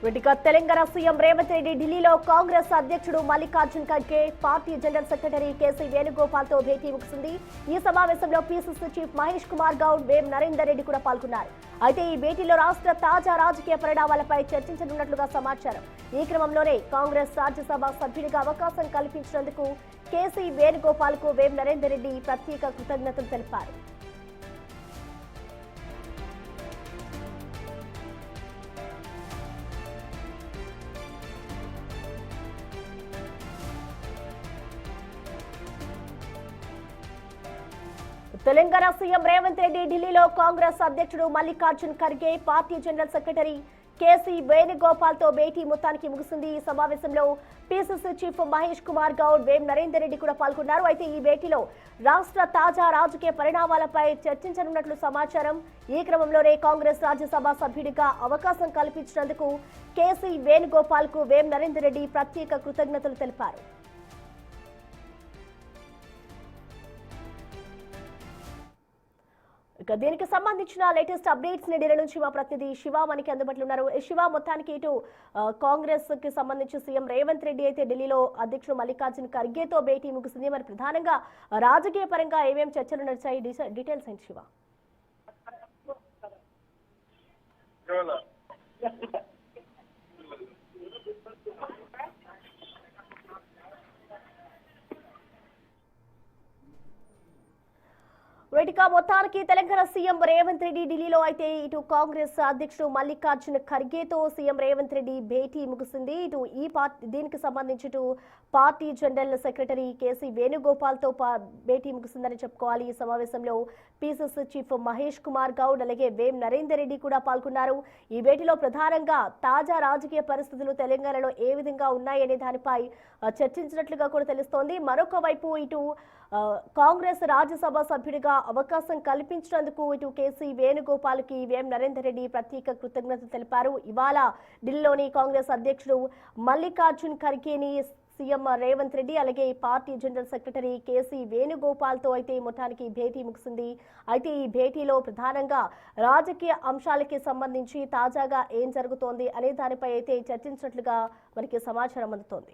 Telangana CM Revanth Reddy ఢిల్లీలో కాంగ్రెస్ అధ్యక్షుడు Mallikarjun Kharge party general secretary KC Venugopal తో భేటీ ముగిసింది. ఈ సమావేశంలో పీసీసీ చీఫ్ మహేష్ కుమార్ గౌడ్, వేం నరేందర్ రెడ్డి కూడా పాల్గొన్నారు. అయితే ఈ భేటీలో రాష్ట్ర తాజా రాజకీయ పరిణామాలపై చర్చించనున్నట్లుగా సమాచారం. ఈ క్రమంలోనే కాంగ్రెస్ రాజ్యసభ సభ్యుడిగా అవకాశం కల్పించినందుకు కేసీ వేణుగోపాల్ కు వేం నరేందర్ రెడ్డి ప్రత్యేక కృతజ్ఞతలు తెలిపారు. తెలంగాణ సీఎం రేవంత్ రెడ్డి ఢిల్లీలో కాంగ్రెస్ అధ్యక్షుడు Mallikarjun Kharge, party general secretary KC Venugopal తో భేటీ మొత్తానికి ముగిసింది. ఈ సమావేశంలో పీసీసీ చీఫ్ మహేష్ కుమార్ గౌడ్, వేం నరేందర్ రెడ్డి కూడా పాల్గొన్నారు. అయితే ఈ భేటీలో రాష్ట్ర తాజా రాజకీయ పరిణామాలపై చర్చించనున్నట్లు సమాచారం. ఈ క్రమంలోనే కాంగ్రెస్ రాజ్యసభ సభ్యుడిగా అవకాశం కల్పించినందుకు కేసీ వేణుగోపాల్ కు వేం నరేందర్ రెడ్డి ప్రత్యేక కృతజ్ఞతలు తెలిపారు. దీనికి సంబంధించిన లేటెస్ట్ అప్డేట్స్ ని ఢిల్లీ నుంచి మా ప్రతినిధి శివ మనకి అందుబాటులో ఉన్నారు. శివ, మొత్తానికి ఇటు కాంగ్రెస్ కి సంబంధించి సీఎం రేవంత్ రెడ్డి అయితే ఢిల్లీలో అధ్యక్షుడు మల్లికార్జున్ ఖర్గేతో భేటీ ముగిసింది. మరి ప్రధానంగా రాజకీయ పరంగా ఏమేమి చర్చలు నడిచాయి, డీటెయిల్స్ ఏంటి శివ? మొత్తానికి తెలంగాణ సీఎం రేవంత్ రెడ్డి ఢిల్లీలో అయితే ఇటు కాంగ్రెస్ అధ్యక్షుడు మల్లికార్జున్ ఖర్గేతో సీఎం రేవంత్ రెడ్డి భేటీ ముగిసింది. ఇటు దీనికి సంబంధించి ఇటు party general secretary KC Venugopal తో భేటీ ముగిసిందని చెప్పుకోవాలి. ఈ సమావేశంలో పీసీసీ చీఫ్ మహేష్ కుమార్ గౌడ్, అలాగే వేం నరేందర్ రెడ్డి కూడా పాల్గొన్నారు. ఈ భేటీలో ప్రధానంగా తాజా రాజకీయ పరిస్థితులు తెలంగాణలో ఏ విధంగా ఉన్నాయనే దానిపై చర్చించినట్లుగా కూడా తెలుస్తోంది. మరొక వైపు ఇటు కాంగ్రెస్ రాజ్యసభ సభ్యుడిగా అవకాశం కల్పించినందుకు ఇటు కేసీ వేణుగోపాల్ కి వేం నరేందర్ రెడ్డి ప్రత్యేక కృతజ్ఞతలు తెలిపారు. ఇవాళ ఢిల్లీలోని కాంగ్రెస్ అధ్యక్షుడు మల్లికార్జున్ ఖర్గేని సీఎం రేవంత్ రెడ్డి, అలాగే party general secretary KC Venugopal తో అయితే మొత్తానికి భేటీ ముగిసింది. అయితే ఈ భేటీలో ప్రధానంగా రాజకీయ అంశాలకి సంబంధించి తాజాగా ఏం జరుగుతోంది అనే దానిపై అయితే చర్చించినట్లుగా మనకి సమాచారం అందుతోంది.